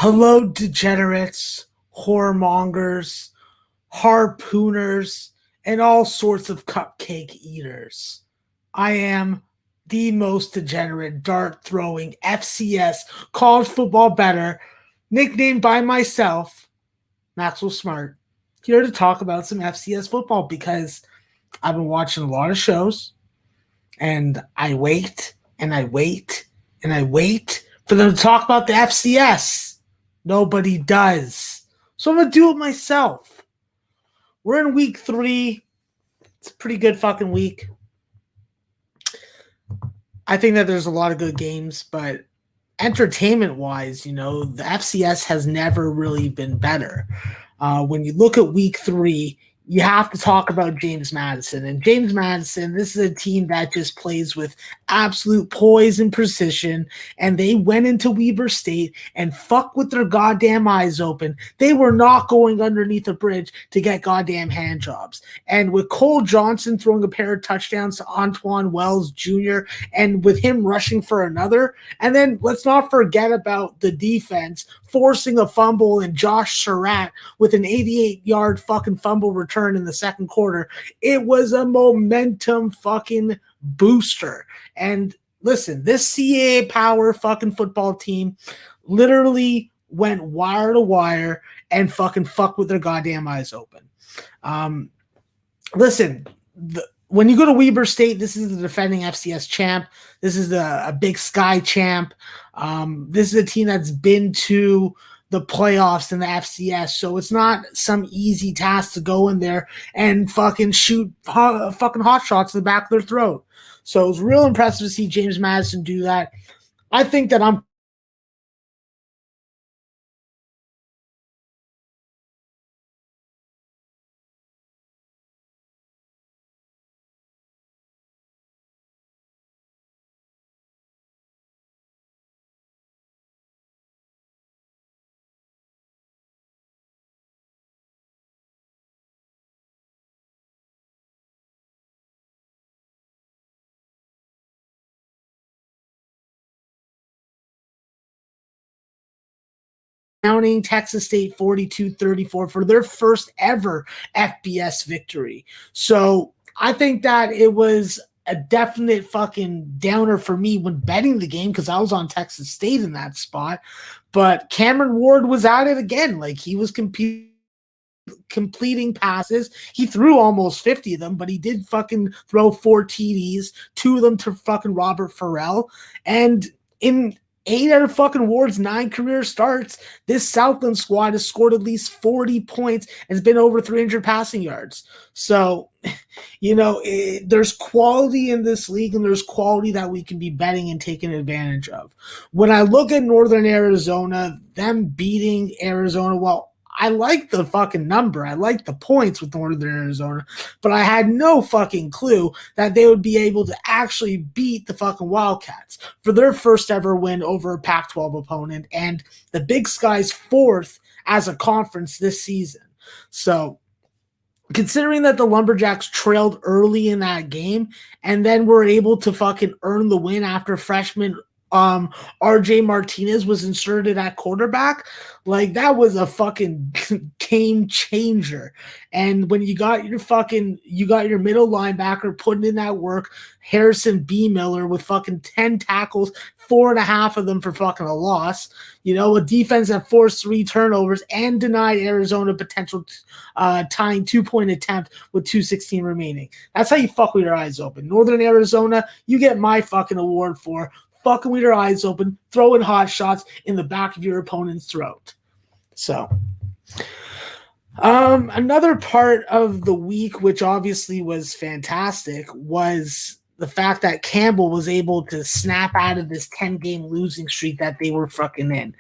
Hello, degenerates, whoremongers, harpooners, and all sorts of cupcake eaters. I am the most degenerate dart-throwing FCS college football bettor, nicknamed by myself, Maxwell Smart, here to talk about some FCS football because I've been watching a lot of shows, and I wait, and I wait, and I wait for them to talk about the FCS. Nobody does. So I'm going to do it myself. We're in week 3. It's a pretty good fucking week. I think that there's a lot of good games, but entertainment-wise, the FCS has never really been better. When you look at week 3, you have to talk about James Madison. And James Madison, this is a team that just plays with absolute poise and precision. And they went into Weber State and fuck with their goddamn eyes open. They were not going underneath a bridge to get goddamn hand jobs. And with Cole Johnson throwing a pair of touchdowns to Antoine Wells Jr. and with him rushing for another. And then let's not forget about the defense forcing a fumble and Josh Surratt with an 88-yard fucking fumble return in the second quarter. It was a momentum fucking booster. And listen, this CAA power fucking football team literally went wire to wire and fucking fuck with their goddamn eyes open. Listen, when you go to Weber State, this is the defending FCS champ. This is a Big Sky champ. This is a team that's been to the playoffs in the FCS, so it's not some easy task to go in there and fucking shoot fucking hot shots in the back of their throat. So it was real impressive to see James Madison do that. I think that I'm counting Texas State 42-34 for their first ever FBS victory. So I think that it was a definite fucking downer for me when betting the game because I was on Texas State in that spot. But Cameron Ward was at it again. Like he was completing passes. He threw almost 50 of them, but he did fucking throw 4 TDs, 2 of them to fucking Robert Farrell. And in 8 out of fucking Ward's 9 career starts, this Southland squad has scored at least 40 points and has been over 300 passing yards. So, there's quality in this league and there's quality that we can be betting and taking advantage of. When I look at Northern Arizona, them beating Arizona, well, I like the fucking number. I like the points with Northern Arizona, but I had no fucking clue that they would be able to actually beat the fucking Wildcats for their first ever win over a Pac-12 opponent and the Big Sky's 4th as a conference this season. So considering that the Lumberjacks trailed early in that game and then were able to fucking earn the win after freshman RJ Martinez was inserted at quarterback, like that was a fucking game changer. And when you got your middle linebacker putting in that work, Harrison B. Miller with fucking 10 tackles, 4.5 of them for fucking a loss, a defense that forced 3 turnovers and denied Arizona potential tying 2-point attempt with 2:16 remaining. That's how you fuck with your eyes open. Northern Arizona, you get my fucking award for fucking with your eyes open, throwing hot shots in the back of your opponent's throat. So, another part of the week, which obviously was fantastic, was the fact that Campbell was able to snap out of this 10-game losing streak that they were fucking in.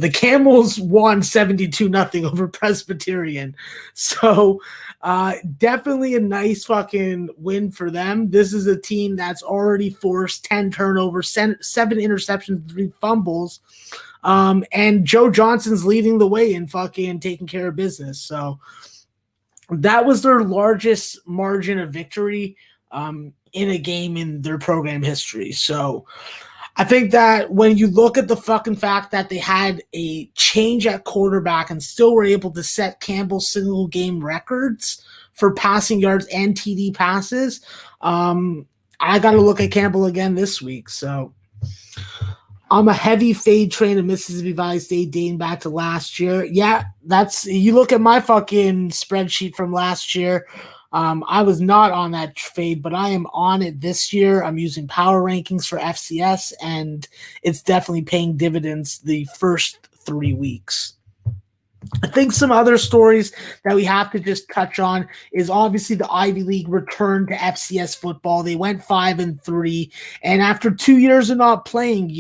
The Camels won 72-0 over Presbyterian. So definitely a nice fucking win for them. This is a team that's already forced 10 turnovers, 7 interceptions, 3 fumbles. And Joe Johnson's leading the way in fucking taking care of business. So that was their largest margin of victory in a game in their program history. So I think that when you look at the fucking fact that they had a change at quarterback and still were able to set Campbell's single game records for passing yards and TD passes, I got to look at Campbell again this week. So I'm a heavy fade train of Mississippi Valley State dating back to last year. Yeah, you look at my fucking spreadsheet from last year. I was not on that fade, but I am on it this year. I'm using power rankings for FCS, and it's definitely paying dividends the first 3 weeks. I think some other stories that we have to just touch on is obviously the Ivy League return to FCS football. They went 5-3, and after 2 years of not playing,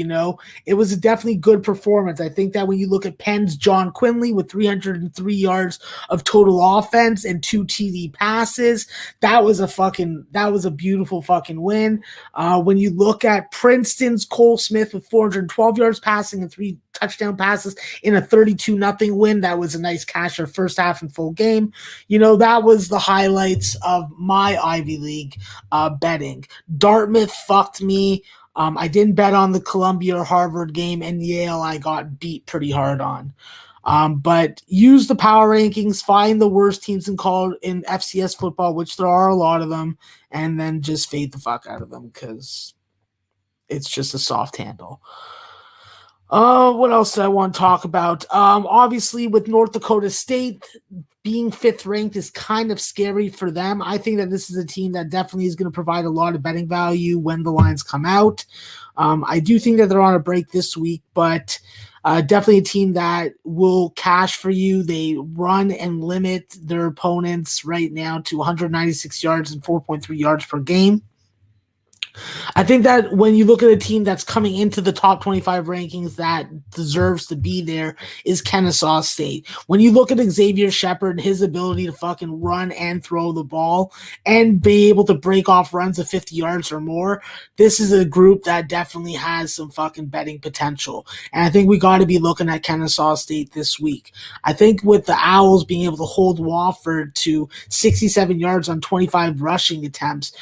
it was a definitely good performance. I think that when you look at Penn's John Quinley with 303 yards of total offense and 2 TD passes, that was a beautiful fucking win. When you look at Princeton's Cole Smith with 412 yards passing and 3 touchdown passes in a 32-0 win. That was a nice casher first half and full game. That was the highlights of my Ivy League betting. Dartmouth fucked me. I didn't bet on the Columbia or Harvard game, and Yale I got beat pretty hard on. But use the power rankings, find the worst teams in FCS football, which there are a lot of them, and then just fade the fuck out of them because it's just a soft handle. What else do I want to talk about? Obviously, with North Dakota State being 5th ranked is kind of scary for them. I think that this is a team that definitely is going to provide a lot of betting value when the lines come out. I do think that they're on a break this week, but definitely a team that will cash for you. They run and limit their opponents right now to 196 yards and 4.3 yards per game. I think that when you look at a team that's coming into the top 25 rankings that deserves to be there is Kennesaw State. When you look at Xavier Shepard, his ability to fucking run and throw the ball and be able to break off runs of 50 yards or more, this is a group that definitely has some fucking betting potential. And I think we got to be looking at Kennesaw State this week. I think with the Owls being able to hold Wofford to 67 yards on 25 rushing attempts,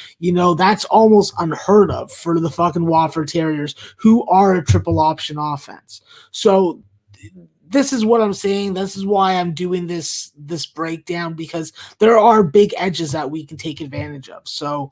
that's almost unheard of for the fucking Wofford Terriers, who are a triple option offense. So this is what I'm saying. This is why I'm doing this breakdown, because there are big edges that we can take advantage of. So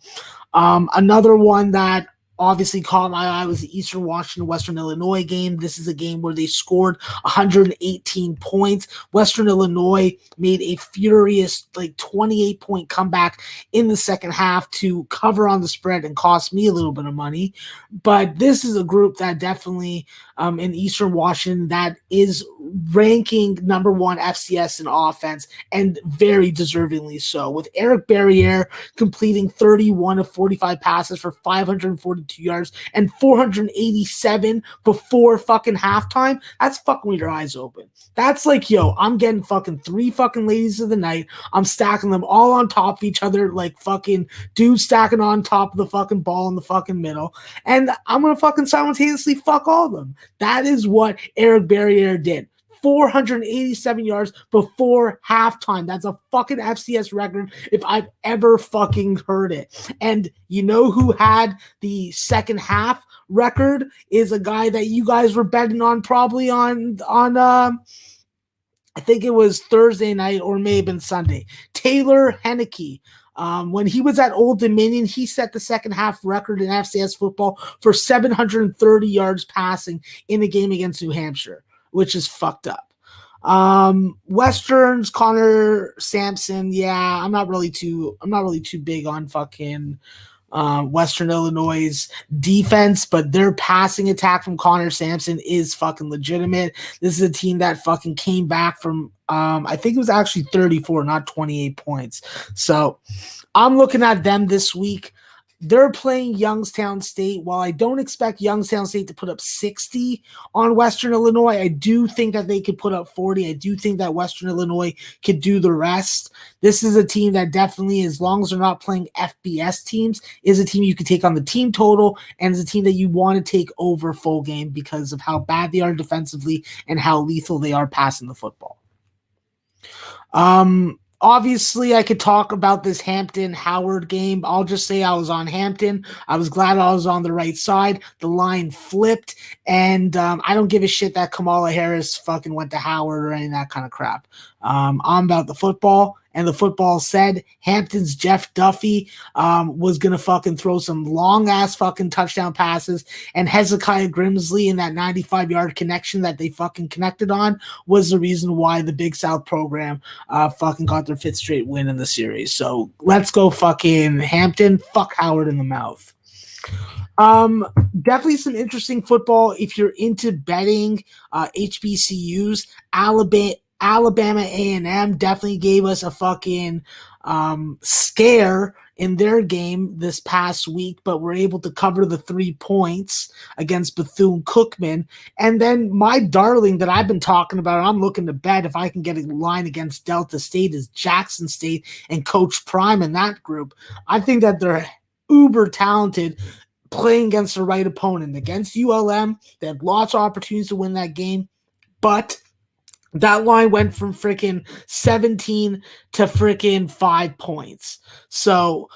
another one that obviously caught my eye was the Eastern Washington Western Illinois game. This is a game where they scored 118 points. Western Illinois made a furious 28-point comeback in the second half to cover on the spread and cost me a little bit of money. But this is a group that definitely in Eastern Washington that is ranking number 1 FCS in offense, and very deservingly so, with Eric Barriere completing 31 of 45 passes for 542 yards and 487 before fucking halftime. That's fucking with your eyes open. That's like, I'm getting fucking 3 fucking ladies of the night. I'm stacking them all on top of each other like fucking dudes stacking on top of the fucking ball in the fucking middle. And I'm going to fucking simultaneously fuck all of them. That is what Eric Barriere did. 487 yards before halftime. That's a fucking FCS record if I've ever fucking heard it. And who had the second half record is a guy that you guys were betting on probably on I think it was Thursday night or may have been Sunday. Taylor Henneke. When he was at Old Dominion, he set the second half record in FCS football for 730 yards passing in a game against New Hampshire, which is fucked up. Westerns, Connor Sampson. Yeah, I'm not really too big on fucking Western Illinois' defense, but their passing attack from Connor Sampson is fucking legitimate. This is a team that fucking came back from I think it was actually 34, not 28 points. So I'm looking at them this week. They're playing Youngstown State. While I don't expect Youngstown State to put up 60 on Western Illinois, I do think that they could put up 40. I do think that Western Illinois could do the rest. This is a team that definitely, as long as they're not playing FBS teams, is a team you can take on the team total, and is a team that you want to take over full game because of how bad they are defensively and how lethal they are passing the football. Obviously, I could talk about this Hampton-Howard game. I'll just say I was on Hampton. I was glad I was on the right side. The line flipped, and I don't give a shit that Kamala Harris fucking went to Howard or any of that kind of crap. I'm about the football, and the football said Hampton's Jeff Duffy was going to fucking throw some long-ass fucking touchdown passes, and Hezekiah Grimsley in that 95-yard connection that they fucking connected on was the reason why the Big South program fucking got their fifth straight win in the series. So let's go fucking Hampton. Fuck Howard in the mouth. Definitely some interesting football if you're into betting. HBCUs, Alabama A&M definitely gave us a fucking scare in their game this past week, but were able to cover the 3 points against Bethune-Cookman. And then my darling that I've been talking about, I'm looking to bet if I can get a line against Delta State, is Jackson State and Coach Prime in that group. I think that they're uber talented playing against the right opponent. Against ULM, they had lots of opportunities to win that game, but that line went from freaking 17 to freaking 5 points. So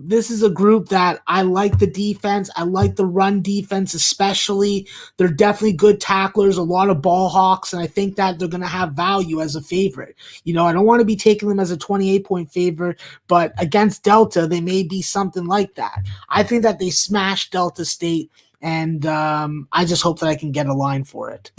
this is a group that I like the defense. I like the run defense especially. They're definitely good tacklers, a lot of ball hawks, and I think that they're going to have value as a favorite. You know, I don't want to be taking them as a 28-point favorite, but against Delta, they may be something like that. I think that they smashed Delta State, and I just hope that I can get a line for it.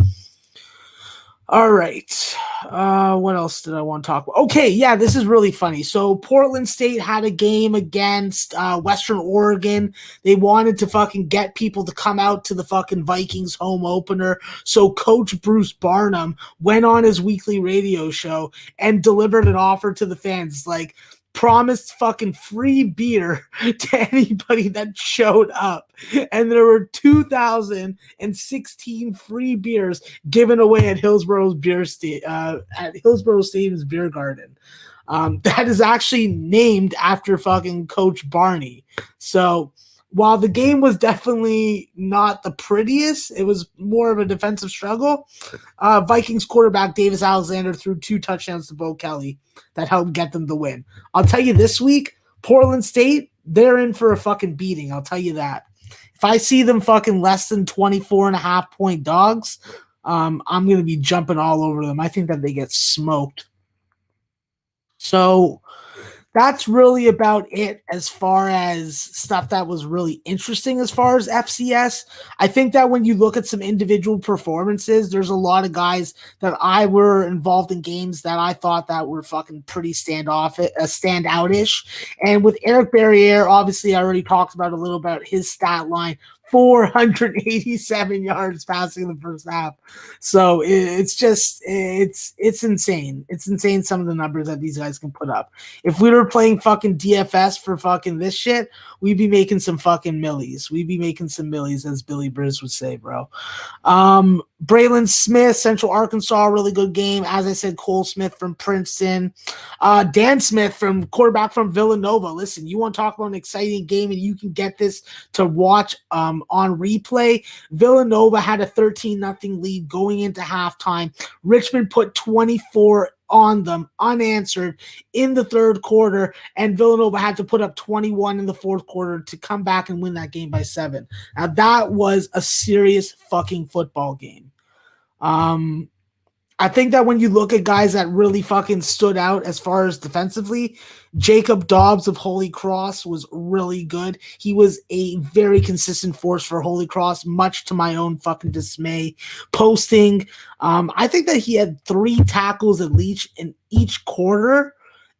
All right. What else did I want to talk about? Okay, yeah, this is really funny. So Portland State had a game against Western Oregon. They wanted to fucking get people to come out to the fucking Vikings home opener. So Coach Bruce Barnum went on his weekly radio show and delivered an offer to the fans. Like, promised fucking free beer to anybody that showed up. And there were 2,016 free beers given away at Hillsborough Stadium's beer garden. That is actually named after fucking Coach Barney. So while the game was definitely not the prettiest, it was more of a defensive struggle. Vikings quarterback Davis Alexander threw 2 touchdowns to Bo Kelly that helped get them the win. I'll tell you this week, Portland State, they're in for a fucking beating. I'll tell you that. If I see them fucking less than 24.5-point dogs, I'm going to be jumping all over them. I think that they get smoked. So that's really about it as far as stuff that was really interesting as far as FCS. I think that when you look at some individual performances, there's a lot of guys that I were involved in games that I thought that were fucking pretty standoutish. And with Eric Barriere, obviously I already talked about a little about his stat line. 487 yards passing in the first half. So it's insane. It's insane some of the numbers that these guys can put up. If we were playing fucking DFS for fucking this shit, we'd be making some fucking millies. We'd be making some millies, as Billy Briz would say, bro. Braylon Smith, Central Arkansas, really good game. As I said, Cole Smith from Princeton. Dan Smith from quarterback from Villanova. Listen, you want to talk about an exciting game and you can get this to watch on replay. Villanova had a 13-0 lead going into halftime. Richmond put 24 on them unanswered in the third quarter, and Villanova had to put up 21 in the fourth quarter to come back and win that game by 7. Now that was a serious fucking football game. I think that when you look at guys that really fucking stood out as far as defensively, Jacob Dobbs of Holy Cross was really good. He was a very consistent force for Holy Cross, much to my own fucking dismay. Posting, I think that he had 3 tackles at least in each quarter,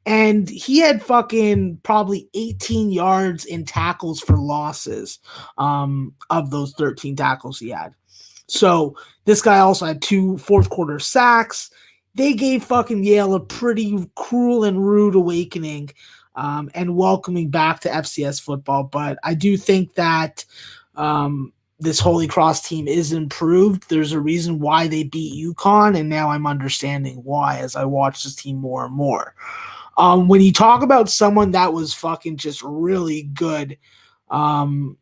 and he had fucking probably 18 yards in tackles for losses of those 13 tackles he had. So this guy also had 2 fourth-quarter sacks. They gave fucking Yale a pretty cruel and rude awakening and welcoming back to FCS football. But I do think that this Holy Cross team is improved. There's a reason why they beat UConn, and now I'm understanding why as I watch this team more and more. When you talk about someone that was fucking just really good on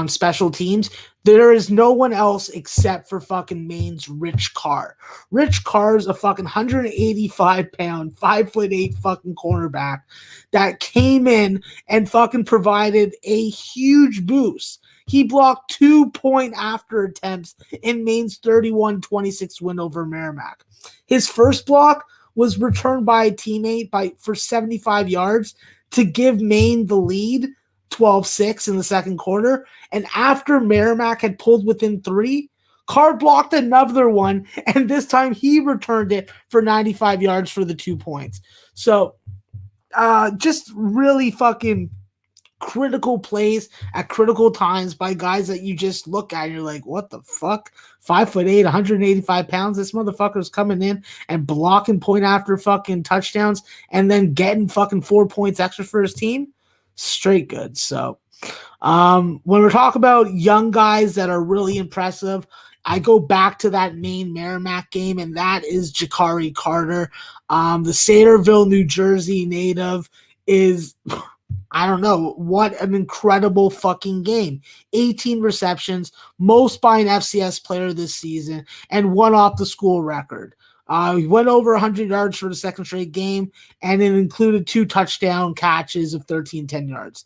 special teams, There is no one else except for fucking Maine's Rich Carr. Rich Carr's a fucking 185-pound, 5'8" fucking cornerback that came in and fucking provided a huge boost. He blocked 2-point after attempts in Maine's 31-26 win over Merrimack. His first block was returned by a teammate for 75 yards to give Maine the lead, 12-6 in the second quarter. And after Merrimack had pulled within 3, Carr blocked another one, and this time he returned it for 95 yards for the 2 points. So just really fucking critical plays at critical times by guys that you just look at and you're like, what the fuck? 5'8", 185 pounds. This motherfucker's coming in and blocking point after fucking touchdowns and then getting fucking 4 points extra for his team. Straight good. So when we're talking about young guys that are really impressive, I go back to that Maine Merrimack game, and that is Jakari Carter. The Sayreville, New Jersey native is, I don't know, what an incredible fucking game. 18 receptions, most by an FCS player this season, and one off the school record. He went over 100 yards for the second straight game, and it included 2 touchdown catches of 10 yards.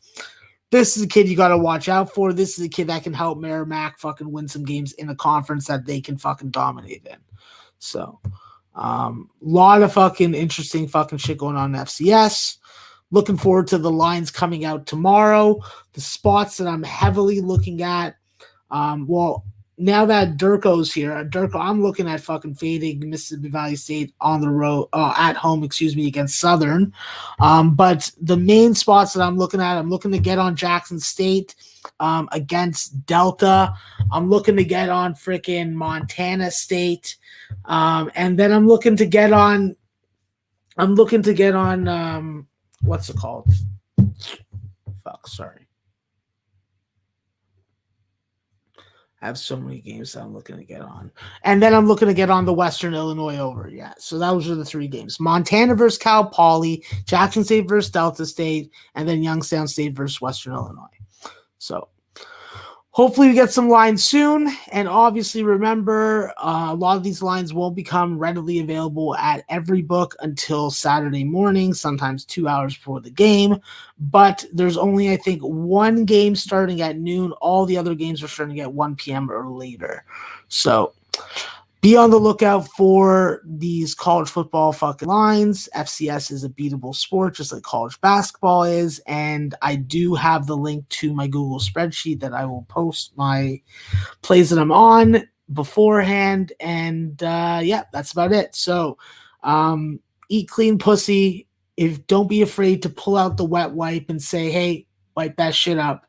This is a kid you got to watch out for. This is a kid that can help Merrimack fucking win some games in a conference that they can fucking dominate in. So, lot of fucking interesting fucking shit going on in FCS. Looking forward to the lines coming out tomorrow. The spots that I'm heavily looking at, now that Durko's here, I'm looking at fucking fading Mississippi Valley State on the road, at home, against Southern. But the main spots that I'm looking at, I'm looking to get on Jackson State against Delta. I'm looking to get on freaking Montana State. And then I'm looking to get on, what's it called? Fuck, sorry. I have so many games that I'm looking to get on. And then I'm looking to get on the Western Illinois over. Yeah, so those are the 3 games. Montana versus Cal Poly, Jackson State versus Delta State, and then Youngstown State versus Western Illinois. So hopefully we get some lines soon. And obviously remember, a lot of these lines won't become readily available at every book until Saturday morning, sometimes 2 hours before the game. But there's only, I think, 1 game starting at noon. All the other games are starting at 1 p.m. or later. So be on the lookout for these college football fucking lines. FCS is a beatable sport, just like college basketball is. And I do have the link to my Google spreadsheet that I will post my plays that I'm on beforehand. And that's about it. So eat clean, pussy. Don't be afraid to pull out the wet wipe and say, hey, wipe that shit up.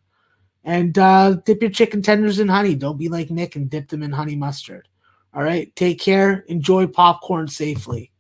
And dip your chicken tenders in honey. Don't be like Nick and dip them in honey mustard. All right, take care. Enjoy popcorn safely.